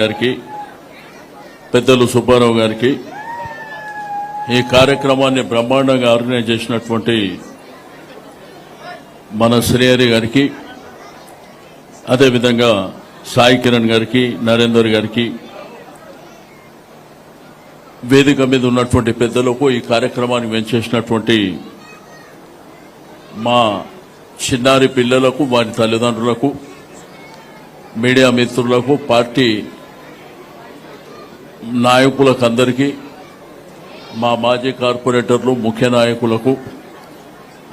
గారికి పెద్దలు సుబ్బారావు గారికి ఈ కార్యక్రమాన్ని బ్రహ్మాండంగా ఆర్గనైజ్ చేసినటువంటి మన శ్రీహరి గారికి అదేవిధంగా సాయి కిరణ్ గారికి నరేందర్ గారికి వేదిక మీద ఉన్నటువంటి పెద్దలకు ఈ కార్యక్రమాన్ని వెంచేసినటువంటి మా చిన్నారి పిల్లలకు వారి తల్లిదండ్రులకు మీడియా మిత్రులకు పార్టీ నాయకులకు అందరికీ మా మాజీ కార్పొరేటర్లు ముఖ్య నాయకులకు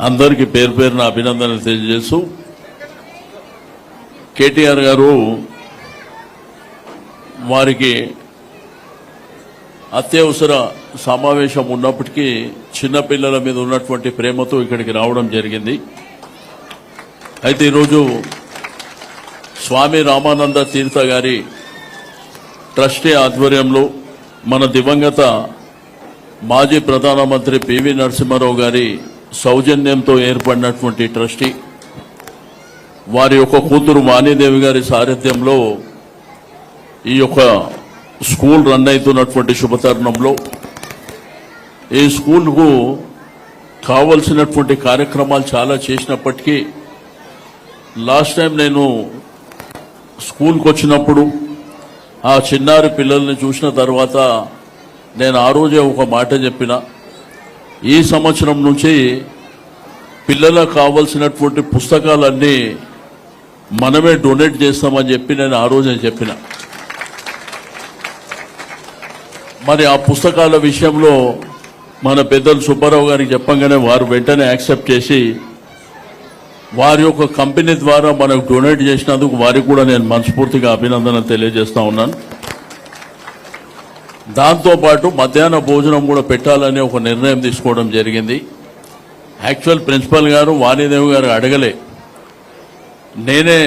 అందరికీ పేరు పేరున అభినందనలు తెలియజేస్తూ కేటీఆర్ గారు వారికి అత్యవసర సమావేశం ఉన్నప్పటికీ చిన్నపిల్లల మీద ఉన్నటువంటి ప్రేమతో ఇక్కడికి రావడం జరిగింది. అయితే ఈరోజు స్వామి రామానంద తీర్థ గారి ట్రస్టీ ఆధ్వర్యంలో మన దివంగత మాజీ ప్రధానమంత్రి పివి నరసింహారావు గారి సౌజన్యంతో ఏర్పడినటువంటి ట్రస్టీ వారి యొక్క కూతురు వాణీదేవి గారి సారథ్యంలో ఈ యొక్క స్కూల్ రన్ అవుతున్నటువంటి శుభతరుణంలో ఈ స్కూల్కు కావలసినటువంటి కార్యక్రమాలు చాలా చేసినప్పటికీ లాస్ట్ టైం నేను స్కూల్కి వచ్చినప్పుడు ఆ చిన్నారి పిల్లల్ని చూసిన తర్వాత నేను ఆ రోజే ఒక మాట చెప్పిన, ఈ సంవత్సరం నుంచి పిల్లలకు కావలసినటువంటి పుస్తకాలన్నీ మనమే డొనేట్ చేస్తామని చెప్పి నేను ఆ రోజే చెప్పిన. మరి ఆ పుస్తకాల విషయంలో మన పెద్దలు సుబ్బారావు గారికి చెప్పంగానే వారు వెంటనే యాక్సెప్ట్ చేసి వారి యొక్క కంపెనీ ద్వారా మనకు డొనేట్ చేసినందుకు వారికి కూడా నేను మనస్ఫూర్తిగా అభినందన తెలియజేస్తా ఉన్నాను. దాంతోపాటు మధ్యాహ్న భోజనం కూడా పెట్టాలని ఒక నిర్ణయం తీసుకోవడం జరిగింది. యాక్చువల్ ప్రిన్సిపల్ గారు వాణీదేవి గారు అడగలే, నేనే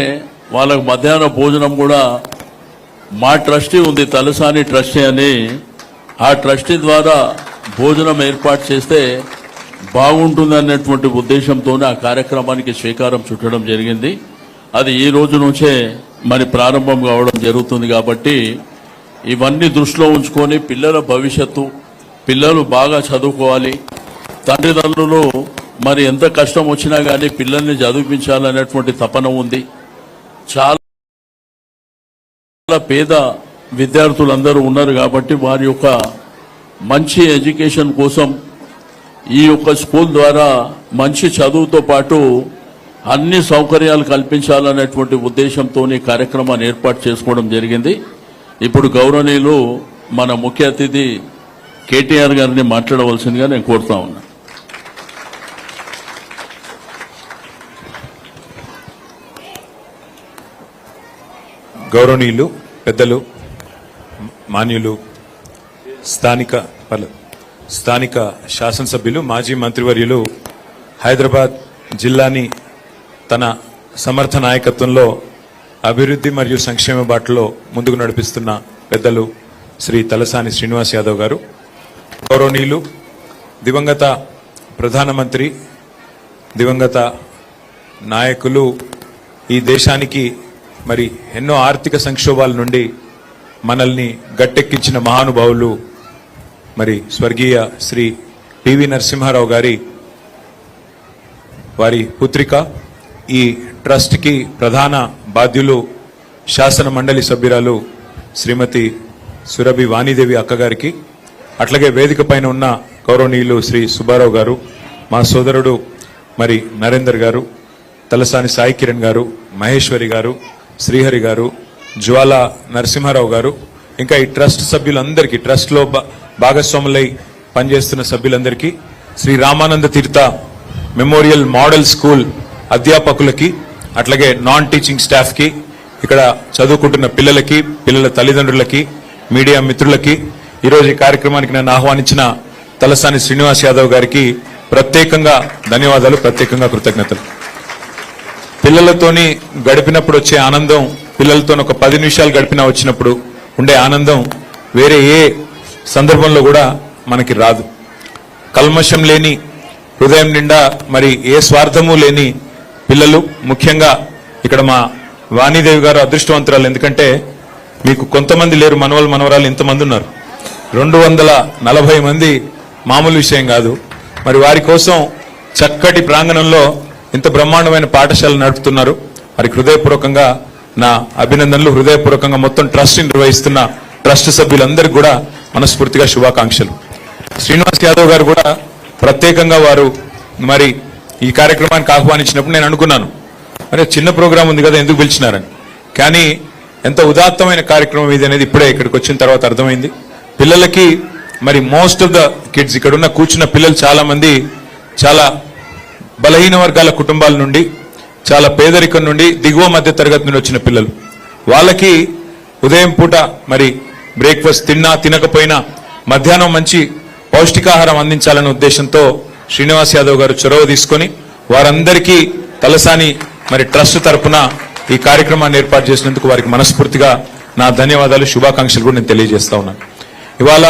వాళ్ళకు మధ్యాహ్న భోజనం కూడా మా ట్రస్టీ ఉంది తలసాని ట్రస్టీ అని, ఆ ట్రస్టీ ద్వారా భోజనం ఏర్పాటు చేస్తే బాగుంటుందనేటువంటి ఉద్దేశంతోనే ఆ కార్యక్రమానికి శ్రీకారం చుట్టడం జరిగింది. అది ఈ రోజు నుంచే మరి ప్రారంభం కావడం జరుగుతుంది. కాబట్టి ఇవన్నీ దృష్టిలో ఉంచుకొని పిల్లల భవిష్యత్తు, పిల్లలు బాగా చదువుకోవాలి, తల్లిదండ్రులు మరి ఎంత కష్టం వచ్చినా కానీ పిల్లల్ని చదివించాలనేటువంటి తపన ఉంది. చాలా పేద విద్యార్థులందరూ ఉన్నారు కాబట్టి వారి యొక్క మంచి ఎడ్యుకేషన్ కోసం ఈ యొక్క స్కూల్ ద్వారా మంచి చదువుతో పాటు అన్ని సౌకర్యాలు కల్పించాలనేటువంటి ఉద్దేశంతో ఈ కార్యక్రమాన్ని ఏర్పాటు చేసుకోవడం జరిగింది. ఇప్పుడు గౌరవనీయులు మన ముఖ్య అతిథి కేటీఆర్ గారిని మాట్లాడవలసిందిగా నేను కోరుతా ఉన్నా. గౌరవనీయులు పెద్దలు మాన్యులు స్థానిక శాసనసభ్యులు మాజీ మంత్రివర్యులు హైదరాబాద్ జిల్లాని తన సమర్థ నాయకత్వంలో అభివృద్ధి మరియు సంక్షేమ బాటలో ముందుకు నడిపిస్తున్న పెద్దలు శ్రీ తలసాని శ్రీనివాస్ యాదవ్ గారు, గౌరవనీయులు దివంగత ప్రధానమంత్రి, దివంగత నాయకులు, ఈ దేశానికి మరి ఎన్నో ఆర్థిక సంక్షోభాల నుండి మనల్ని గట్టెక్కించిన మహానుభావులు మరి స్వర్గీయ శ్రీ పివి నరసింహారావు గారి వారి పుత్రిక, ఈ ట్రస్ట్ కి ప్రధాన బాధ్యులు శాసన మండలి సభ్యురాలు శ్రీమతి సురభి వాణీదేవి అక్కగారికి, అట్లాగే వేదిక పైన ఉన్న గౌరవనీయులు శ్రీ సుబ్బారావు గారు, మా సోదరుడు మరి నరేందర్ గారు, తలసాని సాయి కిరణ్ గారు, మహేశ్వరి గారు, శ్రీహరి గారు, జ్వాల నరసింహారావు గారు, ఇంకా ఈ ట్రస్ట్ సభ్యులందరికీ, ట్రస్ట్ లో భాగస్వాములై పనిచేస్తున్న సభ్యులందరికీ, శ్రీ రామానంద తీర్థ మెమోరియల్ మోడల్ స్కూల్ అధ్యాపకులకి, అట్లాగే నాన్ టీచింగ్ స్టాఫ్ కి, ఇక్కడ చదువుకుంటున్న పిల్లలకి, పిల్లల తల్లిదండ్రులకి, మీడియా మిత్రులకి, ఈరోజు ఈ కార్యక్రమానికి నన్ను ఆహ్వానించిన తలసాని శ్రీనివాస్ యాదవ్ గారికి ప్రత్యేకంగా ధన్యవాదాలు, ప్రత్యేకంగా కృతజ్ఞతలు. పిల్లలతోని గడిపినప్పుడు వచ్చే ఆనందం, పిల్లలతో ఒక 10 నిమిషాలు గడిపినా వచ్చినప్పుడు ఉండే ఆనందం వేరే ఏ సందర్భంలో కూడా మనకి రాదు. కల్మషం లేని హృదయం నిండా మరి ఏ స్వార్థము లేని పిల్లలు, ముఖ్యంగా ఇక్కడ మా వాణీదేవి గారు అదృష్టవంతురాలు. ఎందుకంటే మీకు కొంతమంది లేరు, మనవలు మనవరాలు ఇంతమంది ఉన్నారు. 240 మంది మామూలు విషయం కాదు. మరి వారి కోసం చక్కటి ప్రాంగణంలో ఇంత బ్రహ్మాండమైన పాఠశాల నడుపుతున్నారు. వారికి హృదయపూర్వకంగా నా అభినందనలు. హృదయపూర్వకంగా మొత్తం ట్రస్ట్ నిర్వహిస్తున్న ట్రస్ట్ సభ్యులందరికీ కూడా మనస్ఫూర్తిగా శుభాకాంక్షలు. శ్రీనివాస్ యాదవ్ గారు కూడా ప్రత్యేకంగా వారు మరి ఈ కార్యక్రమానికి ఆహ్వానించినప్పుడు నేను అనుకున్నాను, మరి చిన్న ప్రోగ్రాం ఉంది కదా ఎందుకు పిలిచినారని. కానీ ఎంత ఉదాత్తమైన కార్యక్రమం ఇది అనేది ఇప్పుడే ఇక్కడికి వచ్చిన తర్వాత అర్థమైంది. పిల్లలకి మరి మోస్ట్ ఆఫ్ ద కిడ్స్ ఇక్కడ ఉన్న కూర్చున్న పిల్లలు చాలా మంది చాలా బలహీన వర్గాల కుటుంబాల నుండి, చాలా పేదరికం నుండి, దిగువ మధ్య తరగతి నుండి వచ్చిన పిల్లలు. వాళ్ళకి ఉదయం పూట మరి బ్రేక్ఫాస్ట్ తిన్నా తినకపోయినా మధ్యాహ్నం మంచి పౌష్టికాహారం అందించాలనే ఉద్దేశంతో శ్రీనివాస్ యాదవ్ గారు చొరవ తీసుకొని వారందరికీ తలసాని మరి ట్రస్ట్ తరపున ఈ కార్యక్రమాన్ని ఏర్పాటు చేసినందుకు వారికి మనస్ఫూర్తిగా నా ధన్యవాదాలు, శుభాకాంక్షలు కూడా నేను తెలియజేస్తా ఉన్నాను. ఇవాళ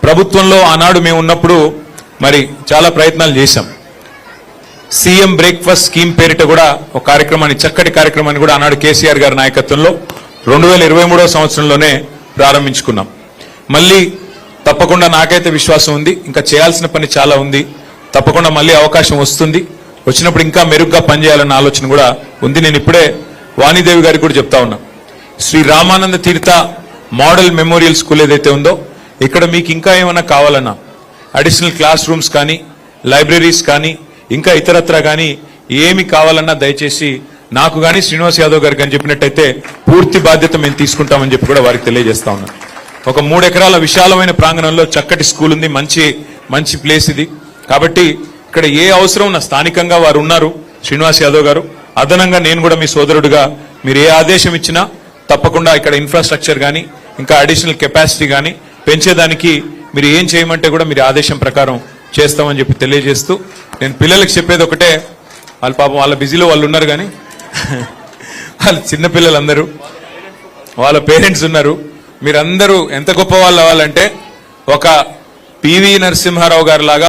ప్రభుత్వంలో ఆనాడు మేము ఉన్నప్పుడు మరి చాలా ప్రయత్నాలు చేశాం. సీఎం బ్రేక్ఫాస్ట్ స్కీమ్ పేరిట కూడా ఒక కార్యక్రమాన్ని, చక్కటి కార్యక్రమాన్ని కూడా ఆనాడు కేసీఆర్ గారి నాయకత్వంలో 2023వ సంవత్సరంలోనే ప్రారంభించుకున్నాం. మళ్ళీ తప్పకుండా నాకైతే విశ్వాసం ఉంది, ఇంకా చేయాల్సిన పని చాలా ఉంది. తప్పకుండా మళ్ళీ అవకాశం వస్తుంది. వచ్చినప్పుడు ఇంకా మెరుగ్గా పనిచేయాలన్న ఆలోచన కూడా ఉంది. నేను ఇప్పుడే వాణిదేవి గారికి కూడా చెప్తా ఉన్నా, శ్రీ రామానంద తీర్థ మోడల్ మెమోరియల్ స్కూల్ ఏదైతే ఉందో ఇక్కడ మీకు ఇంకా ఏమైనా కావాలన్నా అడిషనల్ క్లాస్ రూమ్స్ కానీ, లైబ్రరీస్ కానీ, ఇంకా ఇతరత్ర కానీ ఏమి కావాలన్నా దయచేసి నాకు కానీ శ్రీనివాస్ యాదవ్ గారికి అని చెప్పినట్టయితే పూర్తి బాధ్యత మేము తీసుకుంటామని చెప్పి కూడా వారికి తెలియజేస్తా ఉన్నాను. ఒక 3 ఎకరాల విశాలమైన ప్రాంగణంలో చక్కటి స్కూల్ ఉంది, మంచి ప్లేస్ ఇది. కాబట్టి ఇక్కడ ఏ అవసరం ఉన్న స్థానికంగా వారు ఉన్నారు శ్రీనివాస్ యాదవ్ గారు. అదనంగా నేను కూడా మీ సోదరుడుగా మీరు ఏ ఆదేశం ఇచ్చినా తప్పకుండా ఇక్కడ ఇన్ఫ్రాస్ట్రక్చర్ కానీ, ఇంకా అడిషనల్ కెపాసిటీ కానీ పెంచేదానికి మీరు ఏం చేయమంటే కూడా మీరు ఆదేశం ప్రకారం చేస్తామని చెప్పి తెలియజేస్తూ, నేను పిల్లలకు చెప్పేది ఒకటే, వాళ్ళ పాపం వాళ్ళ బిజీలో వాళ్ళు ఉన్నారు కానీ వాళ్ళు చిన్నపిల్లలందరూ, వాళ్ళ పేరెంట్స్ ఉన్నారు. మీరందరూ ఎంత గొప్ప వాళ్ళు అవ్వాలంటే ఒక పివి నరసింహారావు గారు లాగా